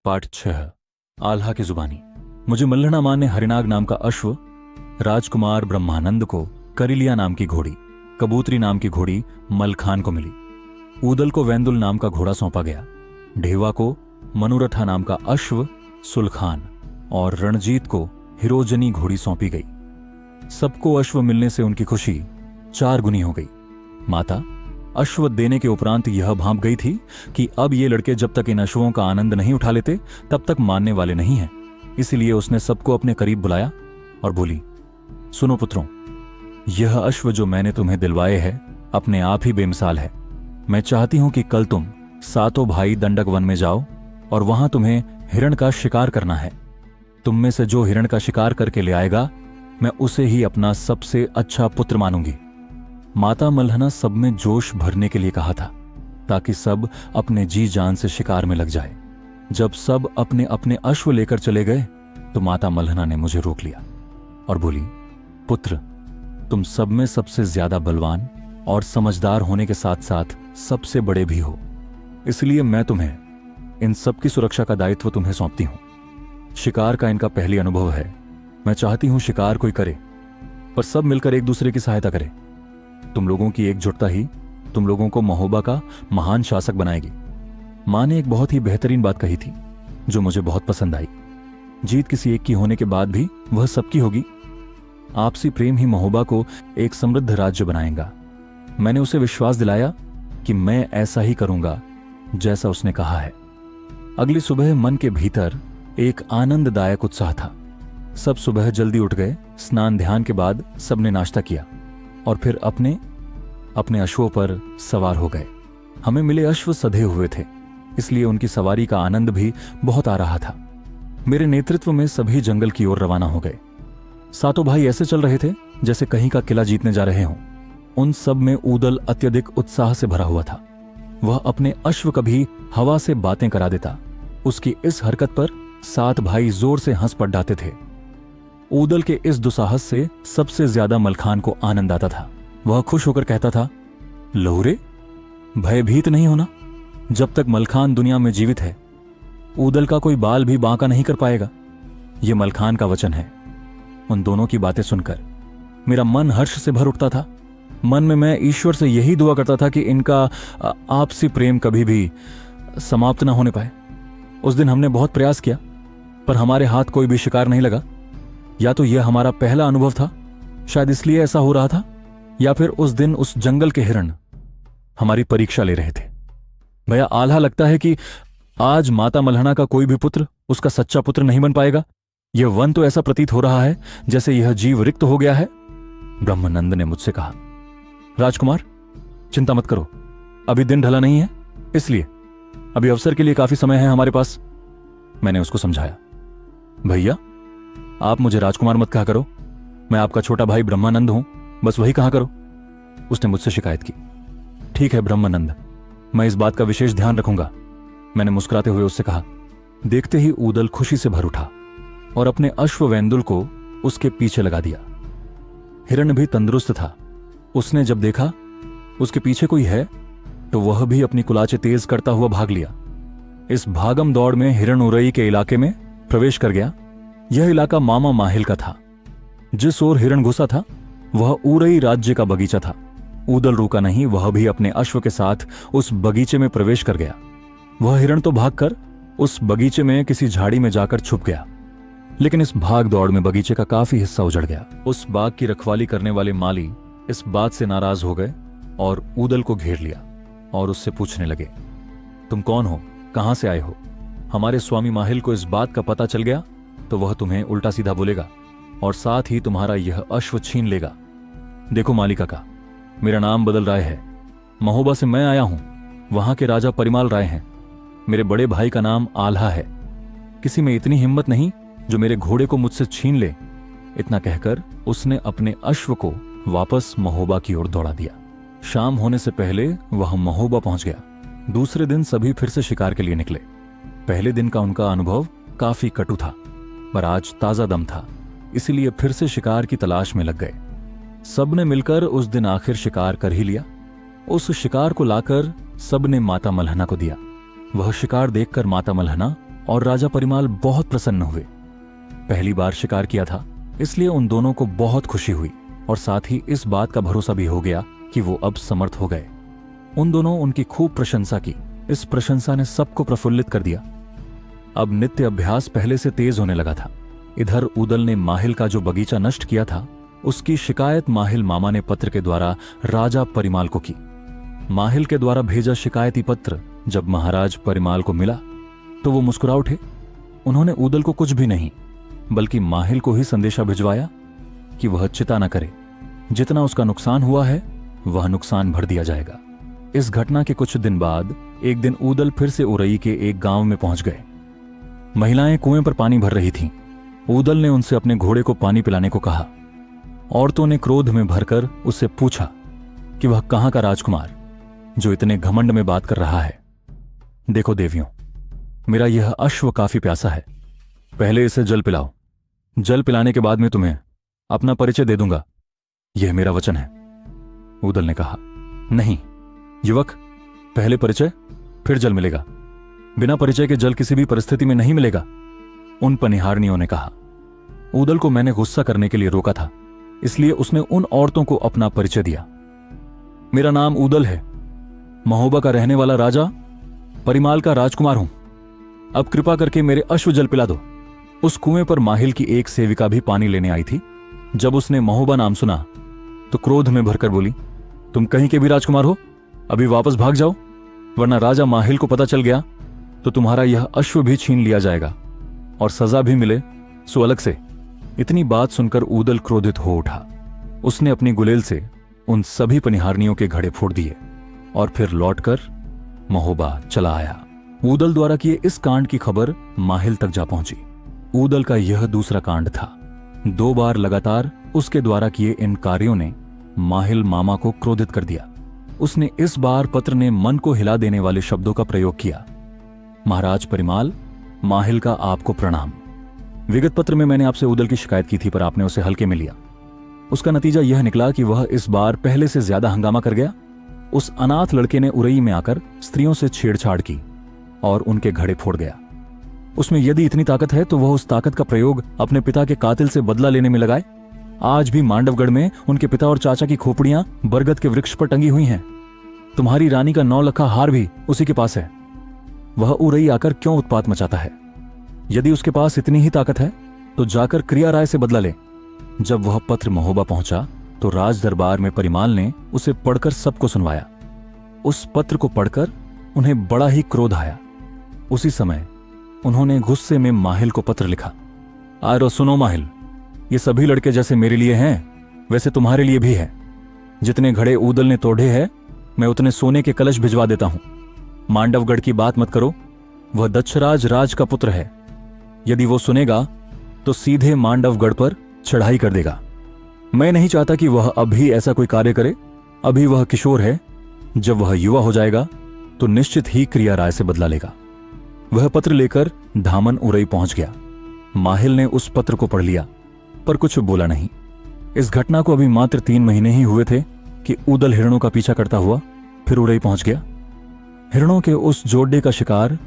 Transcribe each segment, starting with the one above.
पाठ 6 आल्हा की जुबानी। मुझे मल्लना मां ने हरिनाग नाम का अश्व, राजकुमार ब्रह्मानंद को करिलिया नाम की घोड़ी, कबूतरी नाम की घोड़ी मलखान को मिली। ऊदल को वेंदुल नाम का घोड़ा सौंपा गया। ढेवा को मनुरठा नाम का अश्व सुलखान और रणजीत को हिरोजनी घोड़ी सौंपी गई। सबको अश्व मिलने से उनकी खुशी 4 गुनी हो गई। माता अश्व देने के उपरांत यह भांप गई थी कि अब ये लड़के जब तक इन अश्वों का आनंद नहीं उठा लेते तब तक मानने वाले नहीं हैं। इसीलिए उसने सबको अपने करीब बुलाया और बोली, सुनो पुत्रों, यह अश्व जो मैंने तुम्हें दिलवाए है अपने आप ही बेमिसाल है। मैं चाहती हूं कि कल तुम 7 भाई दंडक वन में जाओ और वहां तुम्हें हिरण का शिकार करना है। तुम में से जो हिरण का शिकार करके ले आएगा मैं उसे ही अपना सबसे अच्छा पुत्र मानूंगी। माता मल्हना सब में जोश भरने के लिए कहा था ताकि सब अपने जी जान से शिकार में लग जाए। जब सब अपने अपने अश्व लेकर चले गए तो माता मल्हना ने मुझे रोक लिया और बोली, पुत्र, तुम सब में सबसे ज्यादा बलवान और समझदार होने के साथ साथ सबसे बड़े भी हो, इसलिए मैं तुम्हें इन सब की सुरक्षा का दायित्व तुम्हें सौंपती हूं। शिकार का इनका पहली अनुभव है। मैं चाहती हूं शिकार कोई करे पर सब मिलकर एक दूसरे की सहायता करें। तुम लोगों की एकजुटता ही तुम लोगों को महोबा का महान शासक बनाएगी। मां ने एक बहुत ही बेहतरीन बात कही थी जो मुझे बहुत पसंद आई। जीत किसी एक की होने के बाद भी वह सबकी होगी। आपसी प्रेम ही महोबा को एक समृद्ध राज्य बनाएगा। मैंने उसे विश्वास दिलाया कि मैं ऐसा ही करूंगा जैसा उसने कहा है। अगली सुबह मन के भीतर एक आनंददायक उत्साह था। सब सुबह जल्दी उठ गए। स्नान ध्यान के बाद सबने नाश्ता किया और फिर अपने अपने अश्वों पर सवार हो गए। हमें मिले अश्व सधे हुए थे, इसलिए उनकी सवारी का आनंद भी बहुत आ रहा था। मेरे नेतृत्व में सभी जंगल की ओर रवाना हो गए। 7 भाई ऐसे चल रहे थे जैसे कहीं का किला जीतने जा रहे हों। उन सब में ऊदल अत्यधिक उत्साह से भरा हुआ था। वह अपने अश्व कभी हवा से बातें करा देता। उसकी इस हरकत पर 7 भाई जोर से हंस पड़ाते थे। ऊदल के इस दुस्साहस से सबसे ज्यादा मलखान को आनंद आता था। वह खुश होकर कहता था, लहुरे, भयभीत नहीं होना। जब तक मलखान दुनिया में जीवित है ऊदल का कोई बाल भी बांका नहीं कर पाएगा। यह मलखान का वचन है। उन दोनों की बातें सुनकर मेरा मन हर्ष से भर उठता था। मन में मैं ईश्वर से यही दुआ करता था कि इनका आपसी प्रेम कभी भी समाप्त ना होने पाए। उस दिन हमने बहुत प्रयास किया पर हमारे हाथ कोई भी शिकार नहीं लगा। या तो यह हमारा पहला अनुभव था, शायद इसलिए ऐसा हो रहा था, या फिर उस दिन उस जंगल के हिरण हमारी परीक्षा ले रहे थे। भैया, आल्हा लगता है कि आज माता मल्हना का कोई भी पुत्र उसका सच्चा पुत्र नहीं बन पाएगा। यह वन तो ऐसा प्रतीत हो रहा है जैसे यह जीव रिक्त हो गया है। ब्रह्मानंद ने मुझसे कहा, राजकुमार, चिंता मत करो, अभी दिन ढला नहीं है, इसलिए अभी अवसर के लिए काफी समय है हमारे पास। मैंने उसको समझाया, भैया आप मुझे राजकुमार मत कहा करो, मैं आपका छोटा भाई ब्रह्मानंद हूं, बस वही कहा करो। उसने मुझसे शिकायत की। ठीक है ब्रह्मानंद, मैं इस बात का विशेष ध्यान रखूंगा, मैंने मुस्कुराते हुए उससे कहा। देखते ही ऊदल खुशी से भर उठा और अपने अश्व वेंदुल को उसके पीछे लगा दिया। हिरण भी तंदुरुस्त था। उसने जब देखा उसके पीछे कोई है तो वह भी अपनी कुलाचे तेज करता हुआ भाग लिया। इस भागम दौड़ में हिरण उरई के इलाके में प्रवेश कर गया। यह इलाका मामा माहिल का था। जिस ओर हिरण घुसा था वह उरई राज्य का बगीचा था। ऊदल रुका नहीं, वह भी अपने अश्व के साथ उस बगीचे में प्रवेश कर गया। वह हिरण तो भागकर उस बगीचे में किसी झाड़ी में जाकर छुप गया, लेकिन इस भाग दौड़ में बगीचे का काफी हिस्सा उजड़ गया। उस बाग की रखवाली करने वाले माली इस बात से नाराज हो गए और ऊदल को घेर लिया और उससे पूछने लगे, तुम कौन हो, कहां से आए हो? हमारे स्वामी माहिल को इस बात का पता चल गया तो वह तुम्हें उल्टा सीधा बोलेगा और साथ ही तुम्हारा यह अश्व छीन लेगा। देखो मालिका का, मेरा नाम बदल राय है। महोबा से मैं आया हूं। वहां के राजा परिमाल राय हैं। मेरे बड़े भाई का नाम आल्हा है। किसी में इतनी हिम्मत नहीं जो मेरे घोड़े को मुझसे छीन ले। इतना कहकर उसने अपने अश्व को वापस महोबा की ओर दौड़ा दिया। शाम होने से पहले वह महोबा पहुंच गया। दूसरे दिन सभी फिर से शिकार के लिए निकले। पहले दिन का उनका अनुभव काफी कटु था, पर आज ताजा दम था, इसलिए फिर से शिकार की तलाश में लग गए। सबने मिलकर उस दिन आखिर शिकार कर ही लिया। उस शिकार को लाकर सबने माता मल्हना को दिया। वह शिकार देखकर माता मल्हना और राजा परिमाल बहुत प्रसन्न हुए। पहली बार शिकार किया था, इसलिए उन दोनों को बहुत खुशी हुई और साथ ही इस बात का भरोसा भी हो गया कि वो अब समर्थ हो गए। उन दोनों उनकी खूब प्रशंसा की। इस प्रशंसा ने सबको प्रफुल्लित कर दिया। अब नित्य अभ्यास पहले से तेज होने लगा था। इधर ऊदल ने माहिल का जो बगीचा नष्ट किया था, उसकी शिकायत माहिल मामा ने पत्र के द्वारा राजा परिमाल को की। माहिल के द्वारा भेजा शिकायती पत्र जब महाराज परिमाल को मिला तो वो मुस्कुरा उठे। उन्होंने ऊदल को कुछ भी नहीं बल्कि माहिल को ही संदेशा भिजवाया कि वह चिंता न करे, जितना उसका नुकसान हुआ है वह नुकसान भर दिया जाएगा। इस घटना के कुछ दिन बाद एक दिन ऊदल फिर से उरई के एक गांव में पहुंच गए। महिलाएं कुएं पर पानी भर रही थीं। ऊदल ने उनसे अपने घोड़े को पानी पिलाने को कहा। औरतों ने क्रोध में भरकर उससे पूछा कि वह कहां का राजकुमार जो इतने घमंड में बात कर रहा है। देखो देवियों, मेरा यह अश्व काफी प्यासा है, पहले इसे जल पिलाओ। जल पिलाने के बाद मैं तुम्हें अपना परिचय दे दूंगा, यह मेरा वचन है। ऊदल ने कहा, नहीं युवक, पहले परिचय फिर जल मिलेगा। बिना परिचय के जल किसी भी परिस्थिति में नहीं मिलेगा, उन पनिहारनियों ने कहा। ऊदल को मैंने गुस्सा करने के लिए रोका था, इसलिए उसने उन औरतों को अपना परिचय दिया। मेरा नाम ऊदल है, महोबा का रहने वाला राजा परिमाल का राजकुमार हूं। अब कृपा करके मेरे अश्व जल पिला दो। उस कुएं पर माहिल की एक सेविका भी पानी लेने आई थी। जब उसने महोबा नाम सुना तो क्रोध में भरकर बोली, तुम कहीं के भी राजकुमार हो, अभी वापस भाग जाओ, वरना राजा माहिल को पता चल गया तो तुम्हारा यह अश्व भी छीन लिया जाएगा और सजा भी मिले सो अलग से। इतनी बात सुनकर ऊदल क्रोधित हो उठा। उसने अपनी गुलेल से उन सभी पनिहारनियों के घड़े फोड़ दिए और फिर लौटकर महोबा चला आया। ऊदल द्वारा किए इस कांड की खबर माहिल तक जा पहुंची। ऊदल का यह दूसरा कांड था। 2 बार लगातार उसके द्वारा किए इन कार्यों ने माहिल मामा को क्रोधित कर दिया। उसने इस बार पत्र ने मन को हिला देने वाले शब्दों का प्रयोग किया। महाराज परिमाल, माहिल का आपको प्रणाम। विगत पत्र में मैंने आपसे ऊदल की शिकायत की थी, पर आपने उसे हल्के में लिया। उसका नतीजा यह निकला कि वह इस बार पहले से ज्यादा हंगामा कर गया। उस अनाथ लड़के ने उरई में आकर स्त्रियों से छेड़छाड़ की और उनके घड़े फोड़ गया। उसमें यदि इतनी ताकत है तो वह उस ताकत का प्रयोग अपने पिता के कातिल से बदला लेने में लगाए। आज भी मांडवगढ़ में उनके पिता और चाचा की खोपड़ियां बरगद के वृक्ष पर टंगी हुई हैं। तुम्हारी रानी का 9 लखा हार भी उसी के पास है। वह उरई आकर क्यों उत्पात मचाता है? यदि उसके पास इतनी ही ताकत है तो जाकर क्रिया राय से बदला ले। जब वह पत्र महोबा पहुंचा तो राज दरबार में परिमाल ने उसे पढ़कर सबको सुनवाया। उस पत्र को पढ़कर उन्हें बड़ा ही क्रोध आया। उसी समय उन्होंने गुस्से में माहिल को पत्र लिखा। आरो सुनो माहिल, ये सभी लड़के जैसे मेरे लिए हैं वैसे तुम्हारे लिए भी है। जितने घड़े ऊदल ने तोड़े हैं मैं उतने सोने के कलश भिजवा देता हूं। मांडवगढ़ की बात मत करो, वह दक्षराज राज का पुत्र है। यदि वो सुनेगा तो सीधे मांडवगढ़ पर चढ़ाई कर देगा। मैं नहीं चाहता कि वह अभी ऐसा कोई कार्य करे। अभी वह किशोर है, जब वह युवा हो जाएगा तो निश्चित ही क्रिया राय से बदला लेगा। वह पत्र लेकर धामन उरई पहुंच गया। माहिल ने उस पत्र को पढ़ लिया पर कुछ बोला नहीं। इस घटना को अभी मात्र 3 महीने ही हुए थे कि ऊदल हिरणों का पीछा करता हुआ फिर उरई पहुंच गया। हिरणों के उस जोड़े का शिकार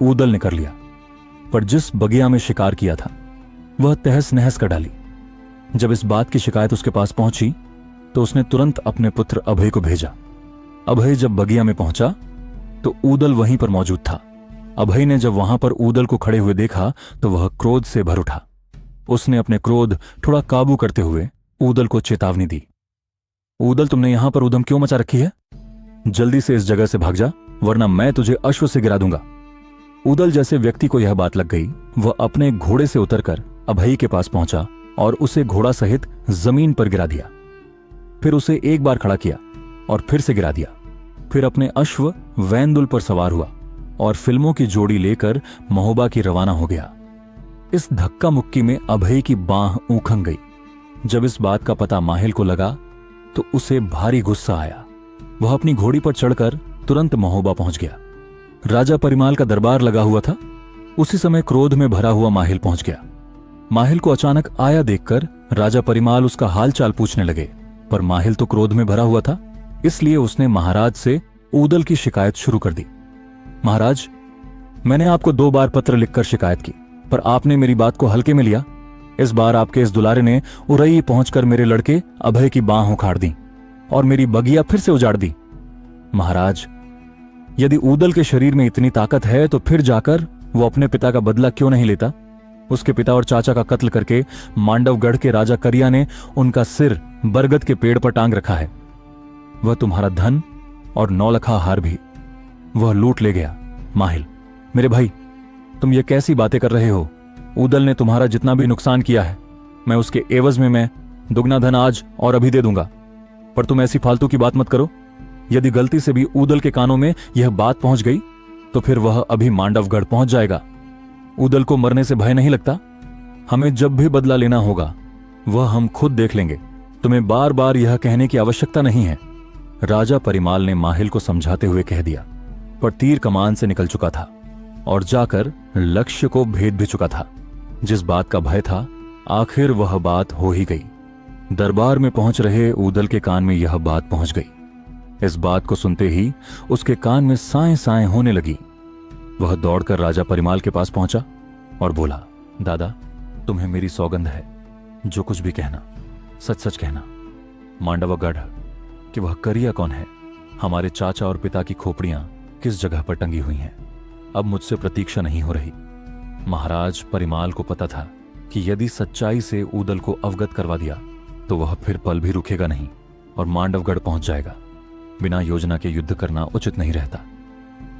ऊदल ने कर लिया, पर जिस बगिया में शिकार किया था वह तहस नहस कर डाली। जब इस बात की शिकायत उसके पास पहुंची तो उसने तुरंत अपने पुत्र अभय को भेजा। अभय जब बगिया में पहुंचा तो ऊदल वहीं पर मौजूद था। अभय ने जब वहां पर ऊदल को खड़े हुए देखा तो वह क्रोध से भर उठा। उसने अपने क्रोध थोड़ा काबू करते हुए ऊदल को चेतावनी दी। ऊदल, तुमने यहां पर उधम क्यों मचा रखी है? जल्दी से इस जगह से भाग जा, वरना मैं तुझे अश्व से गिरा दूंगा। ऊदल जैसे व्यक्ति को यह बात लग गई, वह अपने घोड़े से उतरकर अभय के पास पहुंचा और उसे घोड़ा सहित जमीन पर गिरा दिया। फिर उसे एक बार खड़ा किया और फिर से गिरा दिया। फिर अपने अश्व वैंदुल पर सवार हुआ और फिल्मों की जोड़ी लेकर महोबा की रवाना हो गया। इस धक्का मुक्की में अभय की बांह ऊखंग गई। जब इस बात का पता माहिल को लगा तो उसे भारी गुस्सा आया। वह अपनी घोड़ी पर चढ़कर तुरंत महोबा पहुंच गया। राजा परिमाल का दरबार लगा हुआ था। उसी समय क्रोध में भरा हुआ माहिल पहुंच गया। माहिल को अचानक आया देखकर राजा परिमाल उसका हालचाल पूछने लगे, पर माहिल तो क्रोध में भरा हुआ था, इसलिए उसने महाराज से ऊदल की शिकायत शुरू कर दी। महाराज, मैंने आपको 2 बार पत्र लिखकर शिकायत की, पर आपने मेरी बात को हल्के में लिया। इस बार आपके इस दुलारे ने उरई पहुंचकर मेरे लड़के अभय की बाह उखाड़ दी और मेरी बगिया फिर से उजाड़ दी। महाराज, यदि ऊदल के शरीर में इतनी ताकत है तो फिर जाकर वो अपने पिता का बदला क्यों नहीं लेता? उसके पिता और चाचा का कत्ल करके मांडवगढ़ के राजा करिया ने उनका सिर बरगद के पेड़ पर टांग रखा है। वह तुम्हारा धन और 9 लखा हार भी वह लूट ले गया। माहिल, मेरे भाई, तुम ये कैसी बातें कर रहे हो? ऊदल ने तुम्हारा जितना भी नुकसान किया है, मैं उसके एवज में मैं दुगना धन आज और अभी दे दूंगा। पर तुम ऐसी फालतू की बात मत करो। यदि गलती से भी ऊदल के कानों में यह बात पहुंच गई तो फिर वह अभी मांडवगढ़ पहुंच जाएगा। ऊदल को मरने से भय नहीं लगता। हमें जब भी बदला लेना होगा वह हम खुद देख लेंगे। तुम्हें बार बार यह कहने की आवश्यकता नहीं है। राजा परिमाल ने माहिल को समझाते हुए कह दिया, पर तीर कमान से निकल चुका था और जाकर लक्ष्य को भेद भी चुका था। जिस बात का भय था, आखिर वह बात हो ही गई। दरबार में पहुंच रहे ऊदल के कान में यह बात पहुंच गई। इस बात को सुनते ही उसके कान में साएं साएं होने लगी। वह दौड़कर राजा परिमाल के पास पहुंचा और बोला, दादा, तुम्हें मेरी सौगंध है, जो कुछ भी कहना सच सच कहना। मांडवगढ़ कि वह करिया कौन है, हमारे चाचा और पिता की खोपड़ियां किस जगह पर टंगी हुई हैं, अब मुझसे प्रतीक्षा नहीं हो रही। महाराज परिमाल को पता था कि यदि सच्चाई से ऊदल को अवगत करवा दिया तो वह फिर पल भी रुकेगा नहीं और मांडवगढ़ पहुंच जाएगा। बिना योजना के युद्ध करना उचित नहीं रहता।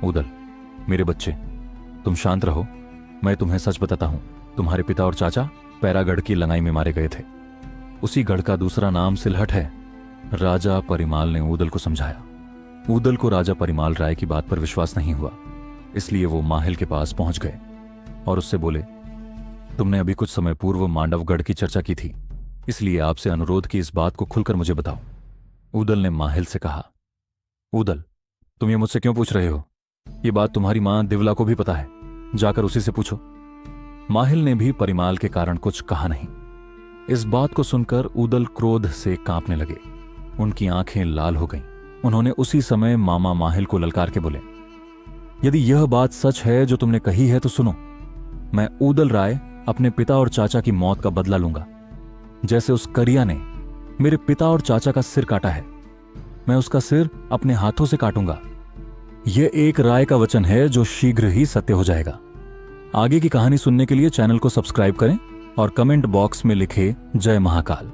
ऊदल, मेरे बच्चे, तुम शांत रहो। मैं तुम्हें सच बताता हूं, तुम्हारे पिता और चाचा पैरागढ़ की लड़ाई में मारे गए थे। उसी गढ़ का दूसरा नाम सिलहट है। राजा परिमाल ने ऊदल को समझाया। ऊदल को राजा परिमाल राय की बात पर विश्वास नहीं हुआ, इसलिए वो माहिल के पास पहुंच गए और उससे बोले, तुमने अभी कुछ समय पूर्व मांडवगढ़ की चर्चा की थी, इसलिए आपसे अनुरोध की इस बात को खुलकर मुझे बताओ। ऊदल ने माहिल से कहा, ऊदल, तुम ये मुझसे क्यों पूछ रहे हो? ये बात तुम्हारी मां दिवला को भी पता है, जाकर उसी से पूछो। माहिल ने भी परिमाल के कारण कुछ कहा नहीं। इस बात को सुनकर ऊदल क्रोध से कांपने लगे। उनकी आंखें लाल हो गईं। उन्होंने उसी समय मामा माहिल को ललकार के बोले, यदि यह बात सच है जो तुमने कही है तो सुनो। मैं ऊदल राय अपने पिता और चाचा की मौत का बदला लूंगा। जैसे उस करिया ने मेरे पिता और चाचा का सिर काटा है, मैं उसका सिर अपने हाथों से काटूंगा। यह एक राय का वचन है जो शीघ्र ही सत्य हो जाएगा। आगे की कहानी सुनने के लिए चैनल को सब्सक्राइब करें और कमेंट बॉक्स में लिखे जय महाकाल।